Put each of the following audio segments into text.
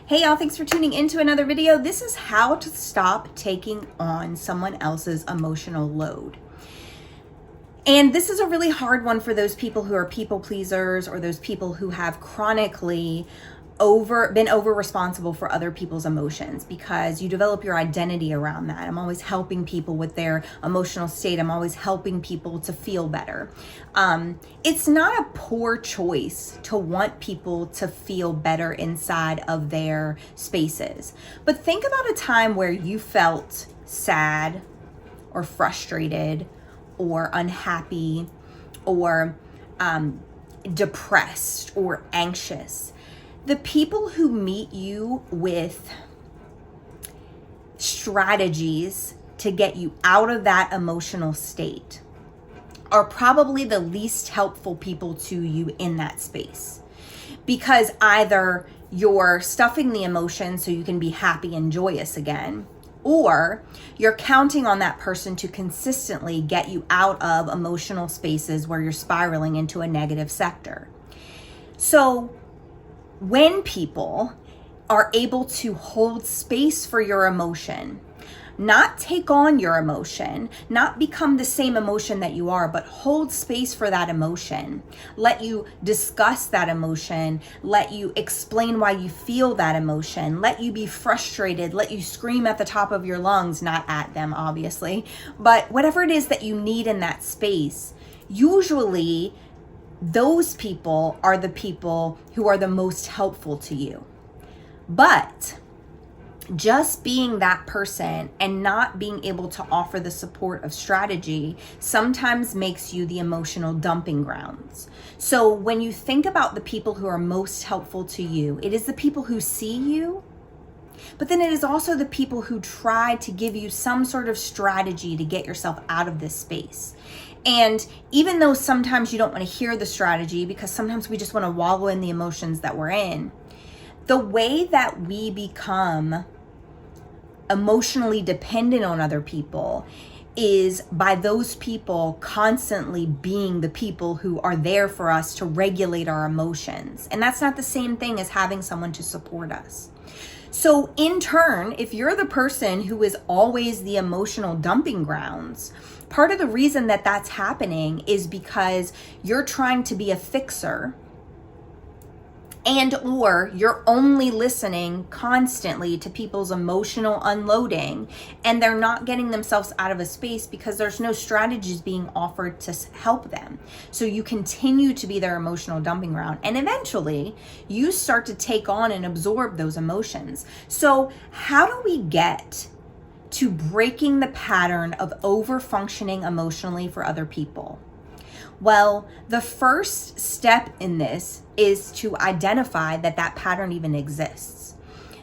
Hey y'all, thanks for tuning into another video. This is how to stop taking on someone else's emotional load. And this is a really hard one for those people who are people pleasers or those people who have chronically been over responsible for other people's emotions, because you develop your identity around that. I'm always helping people with their emotional state. I'm always helping people to feel better. It's not a poor choice to want people to feel better inside of their spaces. But think about a time where you felt sad or frustrated or unhappy or depressed or anxious. The people who meet you with strategies to get you out of that emotional state are probably the least helpful people to you in that space. Because either you're stuffing the emotion so you can be happy and joyous again, or you're counting on that person to consistently get you out of emotional spaces where you're spiraling into a negative sector. So when people are able to hold space for your emotion, not take on your emotion, not become the same emotion that you are, but hold space for that emotion, let you discuss that emotion, let you explain why you feel that emotion, let you be frustrated, let you scream at the top of your lungs, not at them obviously, but whatever it is that you need in that space, usually those people are the people who are the most helpful to you. But just being that person and not being able to offer the support of strategy sometimes makes you the emotional dumping grounds. So when you think about the people who are most helpful to you, it is the people who see you, but then it is also the people who try to give you some sort of strategy to get yourself out of this space. And even though sometimes you don't want to hear the strategy, because sometimes we just want to wallow in the emotions that we're in, the way that we become emotionally dependent on other people is by those people constantly being the people who are there for us to regulate our emotions. And that's not the same thing as having someone to support us. So in turn, if you're the person who is always the emotional dumping grounds, part of the reason that that's happening is because you're trying to be a fixer, and or you're only listening constantly to people's emotional unloading, and they're not getting themselves out of a space because there's no strategies being offered to help them. So you continue to be their emotional dumping ground, and eventually you start to take on and absorb those emotions. So how do we get to breaking the pattern of over-functioning emotionally for other people? Well, the first step in this is to identify that that pattern even exists.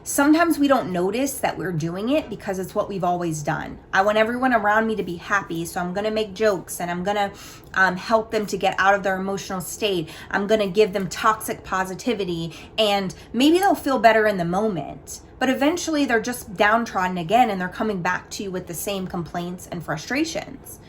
Sometimes we don't notice that we're doing it because it's what we've always done. I want everyone around me to be happy, so I'm going to make jokes and I'm going to help them to get out of their emotional state. I'm going to give them toxic positivity, and maybe they'll feel better in the moment. But eventually they're just downtrodden again and they're coming back to you with the same complaints and frustrations.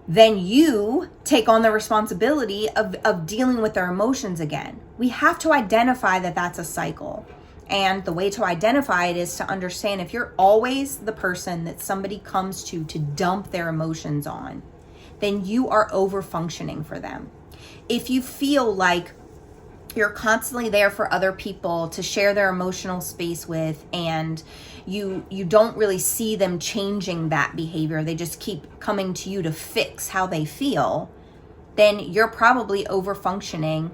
Then you take on the responsibility of dealing with their emotions again. We have to identify that that's a cycle. And the way to identify it is to understand if you're always the person that somebody comes to dump their emotions on, then you are over-functioning for them. If you feel like you're constantly there for other people to share their emotional space with, and you don't really see them changing that behavior, they just keep coming to you to fix how they feel, then you're probably over-functioning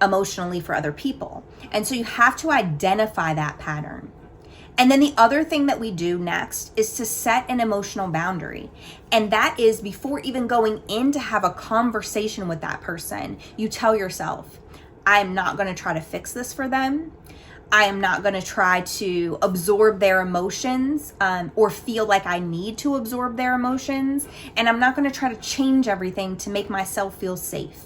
emotionally for other people. And so you have to identify that pattern. And then the other thing that we do next is to set an emotional boundary. And that is, before even going in to have a conversation with that person, you tell yourself, I am not going to try to fix this for them. I am not going to try to absorb their emotions or feel like I need to absorb their emotions. And I'm not going to try to change everything to make myself feel safe.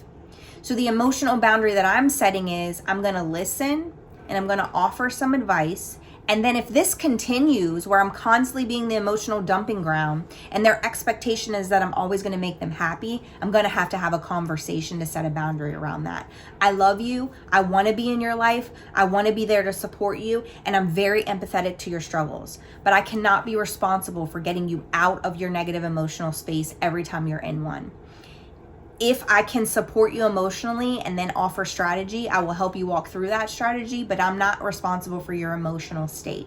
So the emotional boundary that I'm setting is I'm going to listen and I'm going to offer some advice, And then if this continues where I'm constantly being the emotional dumping ground and their expectation is that I'm always going to make them happy, I'm going to have a conversation to set a boundary around that. I love you. I want to be in your life. I want to be there to support you. And I'm very empathetic to your struggles. But I cannot be responsible for getting you out of your negative emotional space every time you're in one. If I can support you emotionally and then offer strategy, I will help you walk through that strategy, but I'm not responsible for your emotional state.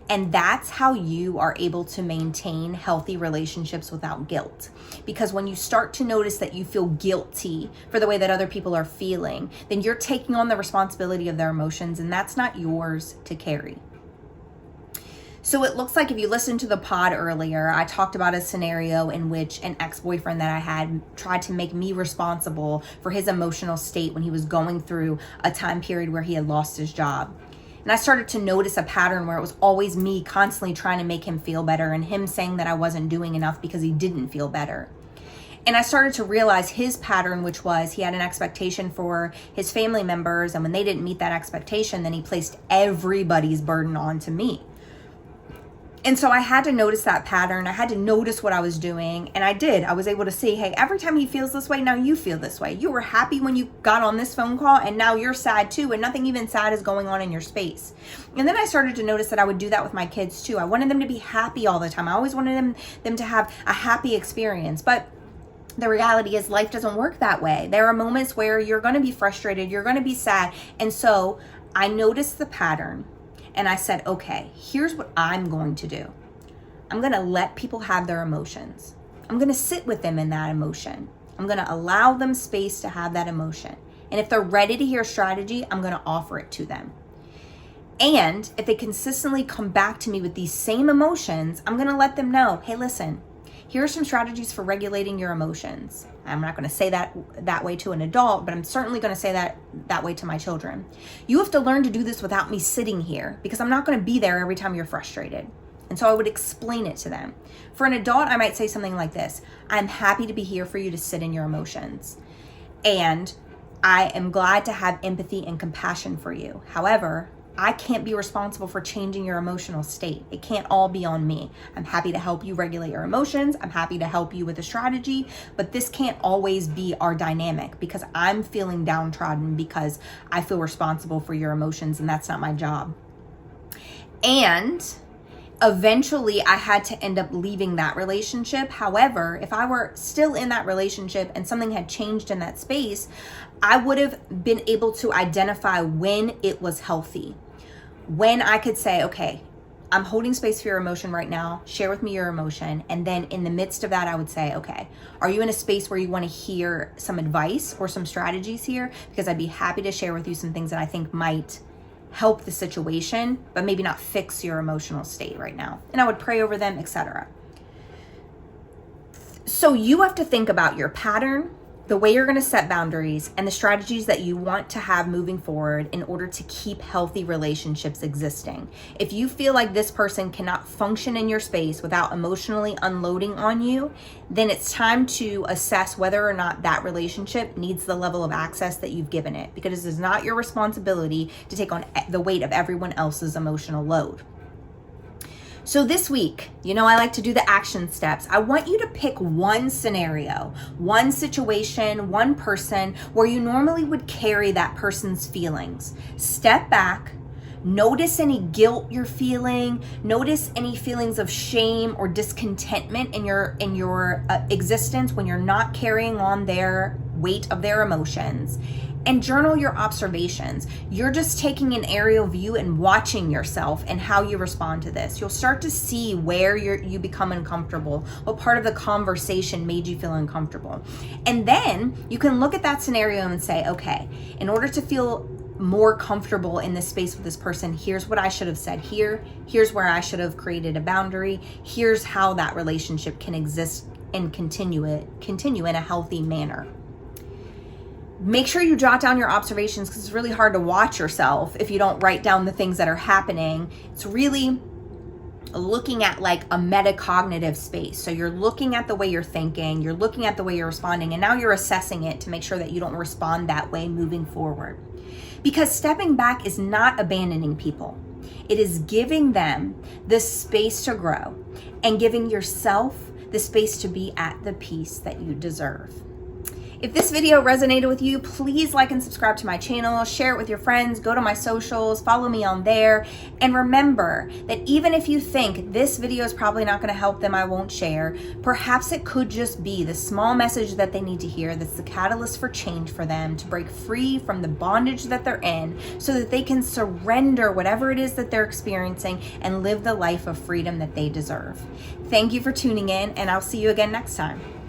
And that's how you are able to maintain healthy relationships without guilt. Because when you start to notice that you feel guilty for the way that other people are feeling, then you're taking on the responsibility of their emotions, and that's not yours to carry. So it looks like if you listened to the pod earlier, I talked about a scenario in which an ex-boyfriend that I had tried to make me responsible for his emotional state when he was going through a time period where he had lost his job. And I started to notice a pattern where it was always me constantly trying to make him feel better and him saying that I wasn't doing enough because he didn't feel better. And I started to realize his pattern, which was he had an expectation for his family members, and when they didn't meet that expectation, then he placed everybody's burden onto me. And so I had to notice that pattern. I had to notice what I was doing. And I did. I was able to see, hey, every time he feels this way, now you feel this way. You were happy when you got on this phone call, and now you're sad too. And nothing even sad is going on in your space. And then I started to notice that I would do that with my kids too. I wanted them to be happy all the time. I always wanted them to have a happy experience. But the reality is life doesn't work that way. There are moments where you're going to be frustrated. You're going to be sad. And so I noticed the pattern. And I said, okay, here's what I'm going to do. I'm going to let people have their emotions. I'm going to sit with them in that emotion. I'm going to allow them space to have that emotion. And if they're ready to hear strategy, I'm going to offer it to them. And if they consistently come back to me with these same emotions, I'm going to let them know, hey, listen, here are some strategies for regulating your emotions. I'm not going to say that way to an adult, but I'm certainly going to say that way to my children. You have to learn to do this without me sitting here, because I'm not going to be there every time you're frustrated. And so I would explain it to them. For an adult, I might say something like this: I'm happy to be here for you to sit in your emotions. And I am glad to have empathy and compassion for you. However, I can't be responsible for changing your emotional state. It can't all be on me. I'm happy to help you regulate your emotions. I'm happy to help you with a strategy, but this can't always be our dynamic, because I'm feeling downtrodden because I feel responsible for your emotions, and that's not my job. And eventually I had to end up leaving that relationship. However, if I were still in that relationship and something had changed in that space, I would have been able to identify when it was healthy. When I could say, okay, I'm holding space for your emotion right now. Share with me your emotion. And then in the midst of that, I would say, okay, are you in a space where you want to hear some advice or some strategies here? Because I'd be happy to share with you some things that I think might help the situation, but maybe not fix your emotional state right now. And I would pray over them, etc. So you have to think about your pattern, the way you're going to set boundaries, and the strategies that you want to have moving forward in order to keep healthy relationships existing. If you feel like this person cannot function in your space without emotionally unloading on you, then it's time to assess whether or not that relationship needs the level of access that you've given it, because it is not your responsibility to take on the weight of everyone else's emotional load. So this week, I like to do the action steps. I want you to pick one scenario, one situation, one person where you normally would carry that person's feelings. Step back, notice any guilt you're feeling, notice any feelings of shame or discontentment in your existence when you're not carrying on their weight of their emotions. And journal your observations. You're just taking an aerial view and watching yourself and how you respond to this. You'll start to see where you become uncomfortable, what part of the conversation made you feel uncomfortable. And then you can look at that scenario and say, okay, in order to feel more comfortable in this space with this person, here's what I should have said here. Here's where I should have created a boundary. Here's how that relationship can exist and continue in a healthy manner. Make sure you jot down your observations, because it's really hard to watch yourself if you don't write down the things that are happening. It's really looking at like a metacognitive space. So you're looking at the way you're thinking, you're looking at the way you're responding, and now you're assessing it to make sure that you don't respond that way moving forward. Because stepping back is not abandoning people. It is giving them the space to grow and giving yourself the space to be at the peace that you deserve. If this video resonated with you, please like and subscribe to my channel, share it with your friends, go to my socials, follow me on there. And remember that even if you think this video is probably not going to help them, I won't share, perhaps it could just be the small message that they need to hear that's the catalyst for change for them to break free from the bondage that they're in so that they can surrender whatever it is that they're experiencing and live the life of freedom that they deserve. Thank you for tuning in, and I'll see you again next time.